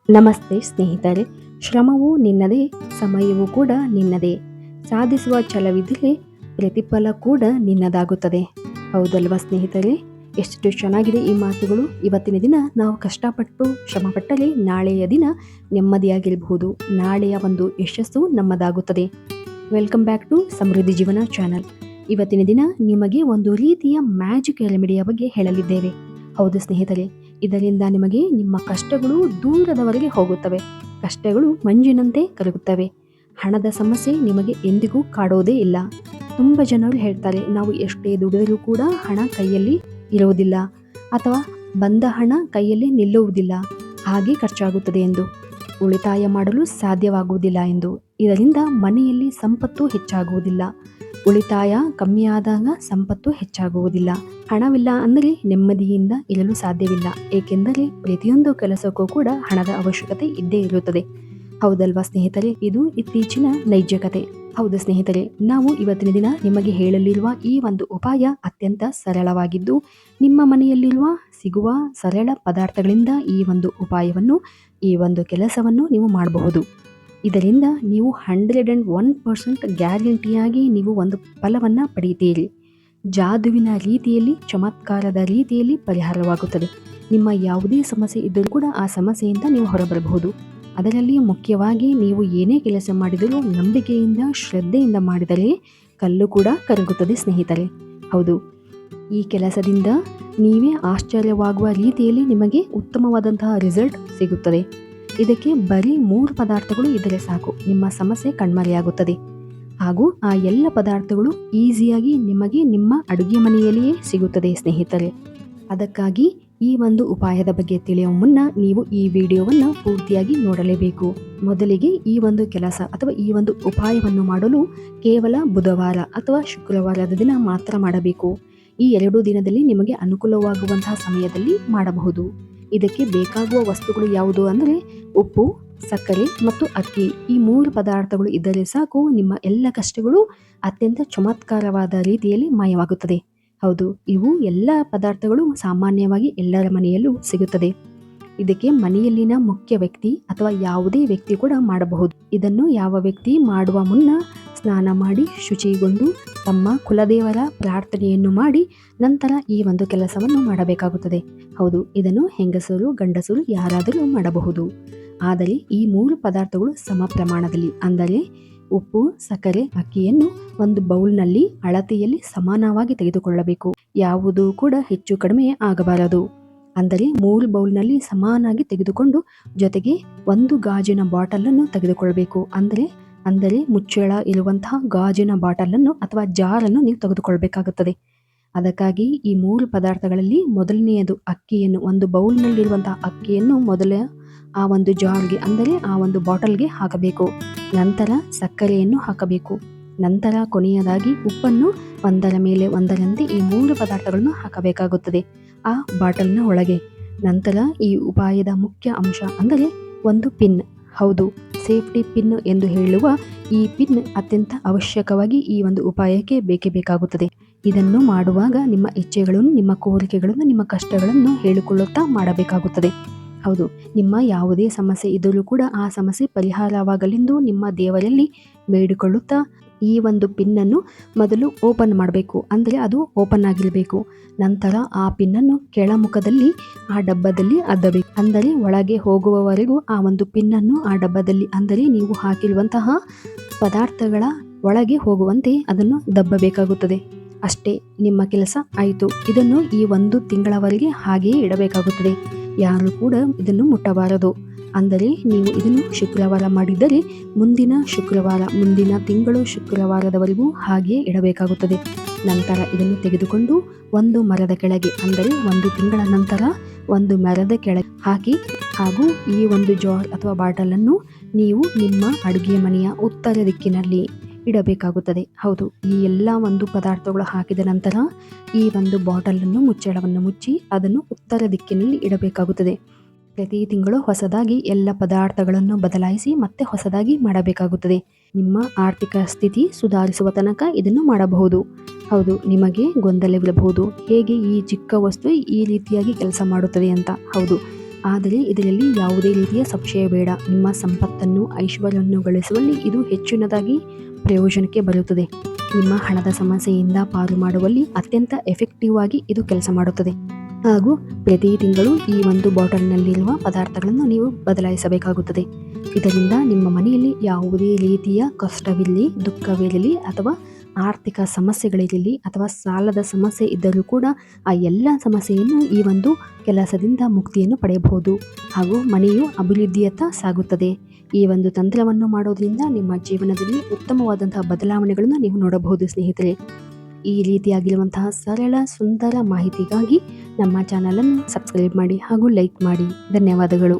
ನಮಸ್ತೆ ಸ್ನೇಹಿತರೆ. ಶ್ರಮವೂ ನಿನ್ನದೇ, ಸಮಯವೂ ಕೂಡ ನಿನ್ನದೇ. ಸಾಧಿಸುವ ಛಲವಿದ್ದರೆ ಪ್ರತಿಫಲ ಕೂಡ ನಿನ್ನದಾಗುತ್ತದೆ. ಹೌದಲ್ವಾ ಸ್ನೇಹಿತರೆ? ಎಷ್ಟು ಚೆನ್ನಾಗಿದೆ ಈ ಮಾತುಗಳು. ಇವತ್ತಿನ ದಿನ ನಾವು ಕಷ್ಟಪಟ್ಟು ಶ್ರಮಪಟ್ಟರೆ ನಾಳೆಯ ದಿನ ನೆಮ್ಮದಿಯಾಗಿರಬಹುದು. ನಾಳೆಯ ಒಂದು ಯಶಸ್ಸು ನಮ್ಮದಾಗುತ್ತದೆ. ವೆಲ್ಕಮ್ ಬ್ಯಾಕ್ ಟು ಸಮೃದ್ಧಿ ಜೀವನ ಚಾನಲ್. ಇವತ್ತಿನ ದಿನ ನಿಮಗೆ ಒಂದು ರೀತಿಯ ಮ್ಯಾಜಿಕ್ ರೆಮಿಡಿಯ ಬಗ್ಗೆ ಹೇಳಲಿದ್ದೇವೆ. ಹೌದು ಸ್ನೇಹಿತರೆ, ಇದರಿಂದ ನಿಮಗೆ ನಿಮ್ಮ ಕಷ್ಟಗಳು ದೂರದವರೆಗೆ ಹೋಗುತ್ತವೆ. ಕಷ್ಟಗಳು ಮಂಜಿನಂತೆ ಕರಗುತ್ತವೆ. ಹಣದ ಸಮಸ್ಯೆ ನಿಮಗೆ ಎಂದಿಗೂ ಕಾಡೋದೇ ಇಲ್ಲ. ತುಂಬ ಜನರು ಹೇಳ್ತಾರೆ, ನಾವು ಎಷ್ಟೇ ದುಡಿದರೂ ಕೂಡ ಹಣ ಕೈಯಲ್ಲಿ ಇರುವುದಿಲ್ಲ, ಅಥವಾ ಬಂದ ಹಣ ಕೈಯಲ್ಲಿ ನಿಲ್ಲುವುದಿಲ್ಲ, ಹಾಗೆ ಖರ್ಚಾಗುತ್ತದೆ ಎಂದು. ಉಳಿತಾಯ ಮಾಡಲು ಸಾಧ್ಯವಾಗುವುದಿಲ್ಲ ಎಂದು. ಇದರಿಂದ ಮನೆಯಲ್ಲಿ ಸಂಪತ್ತು ಹೆಚ್ಚಾಗುವುದಿಲ್ಲ. ಉಳಿತಾಯ ಕಮ್ಮಿಯಾದಾಗ ಸಂಪತ್ತು ಹೆಚ್ಚಾಗುವುದಿಲ್ಲ. ಹಣವಿಲ್ಲ ಅಂದರೆ ನೆಮ್ಮದಿಯಿಂದ ಇರಲು ಸಾಧ್ಯವಿಲ್ಲ. ಏಕೆಂದರೆ ಪ್ರತಿಯೊಂದು ಕೆಲಸಕ್ಕೂ ಕೂಡ ಹಣದ ಅವಶ್ಯಕತೆ ಇದ್ದೇ ಇರುತ್ತದೆ. ಹೌದಲ್ವಾ ಸ್ನೇಹಿತರೆ? ಇದು ಇತ್ತೀಚಿನ ನೈಜ ಕತೆ. ಹೌದು ಸ್ನೇಹಿತರೆ, ನಾವು ಇವತ್ತಿನ ದಿನ ನಿಮಗೆ ಹೇಳಲಿರುವ ಈ ಒಂದು ಉಪಾಯ ಅತ್ಯಂತ ಸರಳವಾಗಿದ್ದು, ನಿಮ್ಮ ಮನೆಯಲ್ಲಿರುವ ಸಿಗುವ ಸರಳ ಪದಾರ್ಥಗಳಿಂದ ಈ ಒಂದು ಉಪಾಯವನ್ನು, ಈ ಒಂದು ಕೆಲಸವನ್ನು ನೀವು ಮಾಡಬಹುದು. ಇದರಿಂದ ನೀವು 101% ಗ್ಯಾರಂಟಿಯಾಗಿ ನೀವು ಒಂದು ಫಲವನ್ನು ಪಡೆಯುತ್ತೀರಿ. ಜಾದುವಿನ ರೀತಿಯಲ್ಲಿ, ಚಮತ್ಕಾರದ ರೀತಿಯಲ್ಲಿ ಪರಿಹಾರವಾಗುತ್ತದೆ. ನಿಮ್ಮ ಯಾವುದೇ ಸಮಸ್ಯೆ ಇದ್ದರೂ ಕೂಡ ಆ ಸಮಸ್ಯೆಯಿಂದ ನೀವು ಹೊರಬರಬಹುದು. ಅದರಲ್ಲಿ ಮುಖ್ಯವಾಗಿ ನೀವು ಏನೇ ಕೆಲಸ ಮಾಡಿದರೂ ನಂಬಿಕೆಯಿಂದ, ಶ್ರದ್ಧೆಯಿಂದ ಮಾಡಿದರೆ ಕಲ್ಲು ಕೂಡ ಕರಗುತ್ತದೆ ಸ್ನೇಹಿತರೆ. ಹೌದು, ಈ ಕೆಲಸದಿಂದ ನೀವೇ ಆಶ್ಚರ್ಯವಾಗುವ ರೀತಿಯಲ್ಲಿ ನಿಮಗೆ ಉತ್ತಮವಾದಂತಹ ರಿಸಲ್ಟ್ ಸಿಗುತ್ತದೆ. ಇದಕ್ಕೆ ಬರೀ 3 ಪದಾರ್ಥಗಳು ಇದ್ದರೆ ಸಾಕು, ನಿಮ್ಮ ಸಮಸ್ಯೆ ಕಣ್ಮರೆಯಾಗುತ್ತದೆ. ಹಾಗೂ ಆ ಎಲ್ಲ ಪದಾರ್ಥಗಳು ಈಸಿಯಾಗಿ ನಿಮಗೆ ನಿಮ್ಮ ಅಡುಗೆ ಮನೆಯಲ್ಲಿಯೇ ಸಿಗುತ್ತದೆ ಸ್ನೇಹಿತರೆ. ಅದಕ್ಕಾಗಿ ಈ ಒಂದು ಉಪಾಯದ ಬಗ್ಗೆ ತಿಳಿಯುವ ಮುನ್ನ ನೀವು ಈ ವಿಡಿಯೋವನ್ನು ಪೂರ್ತಿಯಾಗಿ ನೋಡಲೇಬೇಕು. ಮೊದಲಿಗೆ ಈ ಒಂದು ಕೆಲಸ ಅಥವಾ ಈ ಒಂದು ಉಪಾಯವನ್ನು ಮಾಡಲು ಕೇವಲ ಬುಧವಾರ ಅಥವಾ ಶುಕ್ರವಾರದ ದಿನ ಮಾತ್ರ ಮಾಡಬೇಕು. ಈ 2 ದಿನದಲ್ಲಿ ನಿಮಗೆ ಅನುಕೂಲವಾಗುವಂತಹ ಸಮಯದಲ್ಲಿ ಮಾಡಬಹುದು. ಇದಕ್ಕೆ ಬೇಕಾಗುವ ವಸ್ತುಗಳು ಯಾವುದು ಅಂದರೆ ಉಪ್ಪು, ಸಕ್ಕರೆ ಮತ್ತು ಅಕ್ಕಿ. ಈ 3 ಪದಾರ್ಥಗಳು ಇದ್ದರೆ ಸಾಕು, ನಿಮ್ಮ ಎಲ್ಲ ಕಷ್ಟಗಳು ಅತ್ಯಂತ ಚಮತ್ಕಾರವಾದ ರೀತಿಯಲ್ಲಿ ಮಾಯವಾಗುತ್ತದೆ. ಹೌದು, ಇವು ಎಲ್ಲ ಪದಾರ್ಥಗಳು ಸಾಮಾನ್ಯವಾಗಿ ಎಲ್ಲರ ಮನೆಯಲ್ಲೂ ಸಿಗುತ್ತದೆ. ಇದಕ್ಕೆ ಮನೆಯಲ್ಲಿನ ಮುಖ್ಯ ವ್ಯಕ್ತಿ ಅಥವಾ ಯಾವುದೇ ವ್ಯಕ್ತಿ ಕೂಡ ಮಾಡಬಹುದು. ಇದನ್ನು ಯಾವ ವ್ಯಕ್ತಿ ಮಾಡುವ ಮುನ್ನ ಸ್ನಾನ ಮಾಡಿ ಶುಚಿಗೊಂಡು ತಮ್ಮ ಕುಲದೇವರ ಪ್ರಾರ್ಥನೆಯನ್ನು ಮಾಡಿ ನಂತರ ಈ ಒಂದು ಕೆಲಸವನ್ನು ಮಾಡಬೇಕಾಗುತ್ತದೆ. ಹೌದು, ಇದನ್ನು ಹೆಂಗಸರು ಗಂಡಸರು ಯಾರಾದರೂ ಮಾಡಬಹುದು. ಆದರೆ ಈ 3 ಪದಾರ್ಥಗಳು ಸಮ ಪ್ರಮಾಣದಲ್ಲಿ, ಅಂದರೆ ಉಪ್ಪು, ಸಕ್ಕರೆ, ಅಕ್ಕಿಯನ್ನು ಒಂದು ಬೌಲ್ನಲ್ಲಿ ಅಳತೆಯಲ್ಲಿ ಸಮಾನವಾಗಿ ತೆಗೆದುಕೊಳ್ಳಬೇಕು. ಯಾವುದೂ ಕೂಡ ಹೆಚ್ಚು ಕಡಿಮೆ ಆಗಬಾರದು. ಅಂದರೆ 3 ಬೌಲ್ನಲ್ಲಿ ಸಮಾನಾಗಿ ತೆಗೆದುಕೊಂಡು ಜೊತೆಗೆ ಒಂದು ಗಾಜಿನ ಬಾಟಲನ್ನು ತೆಗೆದುಕೊಳ್ಬೇಕು. ಅಂದರೆ ಮುಚ್ಚಳ ಇರುವಂತಹ ಗಾಜಿನ ಬಾಟಲನ್ನು ಅಥವಾ ಜಾರನ್ನು ನೀವು ತೆಗೆದುಕೊಳ್ಬೇಕಾಗುತ್ತದೆ. ಅದಕ್ಕಾಗಿ ಈ 3 ಪದಾರ್ಥಗಳಲ್ಲಿ ಮೊದಲನೆಯದು ಅಕ್ಕಿಯನ್ನು, ಒಂದು ಬೌಲ್ನಲ್ಲಿರುವಂತಹ ಅಕ್ಕಿಯನ್ನು ಮೊದಲ ಆ ಒಂದು ಜಾರ್ಗೆ, ಅಂದರೆ ಆ ಒಂದು ಬಾಟಲ್ಗೆ ಹಾಕಬೇಕು. ನಂತರ ಸಕ್ಕರೆಯನ್ನು ಹಾಕಬೇಕು. ನಂತರ ಕೊನೆಯದಾಗಿ ಉಪ್ಪನ್ನು ಒಂದರ ಮೇಲೆ ಒಂದರಂತೆ ಈ 3 ಪದಾರ್ಥಗಳನ್ನು ಹಾಕಬೇಕಾಗುತ್ತದೆ ಆ ಬಾಟಲ್ನ ಒಳಗೆ. ನಂತರ ಈ ಉಪಾಯದ ಮುಖ್ಯ ಅಂಶ ಅಂದರೆ ಒಂದು ಪಿನ್. ಹೌದು, ಸೇಫ್ಟಿ ಪಿನ್ ಎಂದು ಹೇಳುವ ಈ ಪಿನ್ ಅತ್ಯಂತ ಅವಶ್ಯಕವಾಗಿ ಈ ಒಂದು ಉಪಾಯಕ್ಕೆ ಬೇಕೇ ಬೇಕಾಗುತ್ತದೆ. ಇದನ್ನು ಮಾಡುವಾಗ ನಿಮ್ಮ ಇಚ್ಛೆಗಳನ್ನು, ನಿಮ್ಮ ಕೋರಿಕೆಗಳನ್ನು, ನಿಮ್ಮ ಕಷ್ಟಗಳನ್ನು ಹೇಳಿಕೊಳ್ಳುತ್ತಾ ಮಾಡಬೇಕಾಗುತ್ತದೆ. ಹೌದು, ನಿಮ್ಮ ಯಾವುದೇ ಸಮಸ್ಯೆ ಇದ್ದರೂ ಕೂಡ ಆ ಸಮಸ್ಯೆ ಪರಿಹಾರವಾಗಲೆಂದು ನಿಮ್ಮ ದೇವರಲ್ಲಿ ಬೇಡಿಕೊಳ್ಳುತ್ತಾ ಈ ಒಂದು ಪಿನ್ನನ್ನು ಮೊದಲು ಓಪನ್ ಮಾಡಬೇಕು. ಅಂದರೆ ಅದು ಓಪನ್ ಆಗಿರಬೇಕು. ನಂತರ ಆ ಪಿನ್ನನ್ನು ಕೆಳಮುಖದಲ್ಲಿ ಆ ಡಬ್ಬದಲ್ಲಿ ಅದ್ದಬೇಕು. ಅಂದರೆ ಒಳಗೆ ಹೋಗುವವರೆಗೂ ಆ ಒಂದು ಪಿನ್ನನ್ನು ಆ ಡಬ್ಬದಲ್ಲಿ, ಅಂದರೆ ನೀವು ಹಾಕಿರುವಂತಹ ಪದಾರ್ಥಗಳ ಒಳಗೆ ಹೋಗುವಂತೆ ಅದನ್ನು ದಬ್ಬಬೇಕಾಗುತ್ತದೆ. ಅಷ್ಟೇ, ನಿಮ್ಮ ಕೆಲಸ ಆಯಿತು. ಇದನ್ನು ಈ 1 ತಿಂಗಳವರೆಗೆ ಹಾಗೆಯೇ ಇಡಬೇಕಾಗುತ್ತದೆ. ಯಾರು ಕೂಡ ಇದನ್ನು ಮುಟ್ಟಬಾರದು. ಅಂದರೆ ನೀವು ಇದನ್ನು ಶುಕ್ರವಾರ ಮಾಡಿದ್ದರೆ ಮುಂದಿನ ಶುಕ್ರವಾರ, ಮುಂದಿನ ತಿಂಗಳು ಶುಕ್ರವಾರದವರೆಗೂ ಹಾಗೆಯೇ ಇಡಬೇಕಾಗುತ್ತದೆ. ನಂತರ ಇದನ್ನು ತೆಗೆದುಕೊಂಡು ಒಂದು ಮರದ ಕೆಳಗೆ, ಅಂದರೆ 1 ತಿಂಗಳ ನಂತರ ಒಂದು ಮರದ ಕೆಳಗೆ ಹಾಕಿ, ಹಾಗೂ ಈ ಒಂದು ಜಾರ್ ಅಥವಾ ಬಾಟಲನ್ನು ನೀವು ನಿಮ್ಮ ಅಡುಗೆ ಮನೆಯ ಉತ್ತರ ದಿಕ್ಕಿನಲ್ಲಿ ಇಡಬೇಕಾಗುತ್ತದೆ. ಹೌದು, ಈ ಎಲ್ಲ ಒಂದು ಪದಾರ್ಥಗಳು ಹಾಕಿದ ನಂತರ ಈ ಒಂದು ಬಾಟಲನ್ನು ಮುಚ್ಚಳವನ್ನು ಮುಚ್ಚಿ ಅದನ್ನು ಉತ್ತರ ದಿಕ್ಕಿನಲ್ಲಿ ಇಡಬೇಕಾಗುತ್ತದೆ. ಪ್ರತಿ ತಿಂಗಳು ಹೊಸದಾಗಿ ಎಲ್ಲ ಪದಾರ್ಥಗಳನ್ನು ಬದಲಾಯಿಸಿ ಮತ್ತೆ ಹೊಸದಾಗಿ ಮಾಡಬೇಕಾಗುತ್ತದೆ. ನಿಮ್ಮ ಆರ್ಥಿಕ ಸ್ಥಿತಿ ಸುಧಾರಿಸುವ ತನಕ ಇದನ್ನು ಮಾಡಬಹುದು. ಹೌದು, ನಿಮಗೆ ಗೊಂದಲವಿರಬಹುದು, ಹೇಗೆ ಈ ಚಿಕ್ಕ ವಸ್ತು ಈ ರೀತಿಯಾಗಿ ಕೆಲಸ ಮಾಡುತ್ತದೆ ಅಂತ. ಹೌದು, ಆದರೆ ಇದರಲ್ಲಿ ಯಾವುದೇ ರೀತಿಯ ಸಂಶಯ ಬೇಡ. ನಿಮ್ಮ ಸಂಪತ್ತನ್ನು, ಐಶ್ವರ್ಯವನ್ನು ಗಳಿಸುವಲ್ಲಿ ಇದು ಹೆಚ್ಚಿನದಾಗಿ ಪ್ರಯೋಜನಕ್ಕೆ ಬರುತ್ತದೆ. ನಿಮ್ಮ ಹಣದ ಸಮಸ್ಯೆಯಿಂದ ಪಾರು ಮಾಡುವಲ್ಲಿ ಅತ್ಯಂತ ಎಫೆಕ್ಟಿವ್ ಆಗಿ ಇದು ಕೆಲಸ ಮಾಡುತ್ತದೆ. ಹಾಗೂ ಪ್ರತಿ ತಿಂಗಳು ಈ ಒಂದು ಬಾಟಲ್ನಲ್ಲಿರುವ ಪದಾರ್ಥಗಳನ್ನು ನೀವು ಬದಲಾಯಿಸಬೇಕಾಗುತ್ತದೆ. ಇದರಿಂದ ನಿಮ್ಮ ಮನೆಯಲ್ಲಿ ಯಾವುದೇ ರೀತಿಯ ಕಷ್ಟವಿರಲಿ, ದುಃಖವಿರಲಿ ಅಥವಾ ಆರ್ಥಿಕ ಸಮಸ್ಯೆಗಳಿರಲಿ ಅಥವಾ ಸಾಲದ ಸಮಸ್ಯೆ ಇದ್ದರೂ ಕೂಡ ಆ ಎಲ್ಲ ಸಮಸ್ಯೆಯನ್ನು ಈ ಒಂದು ಕೆಲಸದಿಂದ ಮುಕ್ತಿಯನ್ನು ಪಡೆಯಬಹುದು. ಹಾಗೂ ಮನೆಯು ಅಭಿವೃದ್ಧಿಯತ್ತ ಸಾಗುತ್ತದೆ. ಈ ಒಂದು ತಂತ್ರವನ್ನು ಮಾಡೋದ್ರಿಂದ ನಿಮ್ಮ ಜೀವನದಲ್ಲಿ ಉತ್ತಮವಾದಂತಹ ಬದಲಾವಣೆಗಳನ್ನು ನೀವು ನೋಡಬಹುದು ಸ್ನೇಹಿತರೆ. ಈ ರೀತಿಯಾಗಿರುವಂತಹ ಸರಳ ಸುಂದರ ಮಾಹಿತಿಗಾಗಿ ನಮ್ಮ ಚಾನಲನ್ನು ಸಬ್ಸ್ಕ್ರೈಬ್ ಮಾಡಿ ಹಾಗೂ ಲೈಕ್ ಮಾಡಿ. ಧನ್ಯವಾದಗಳು.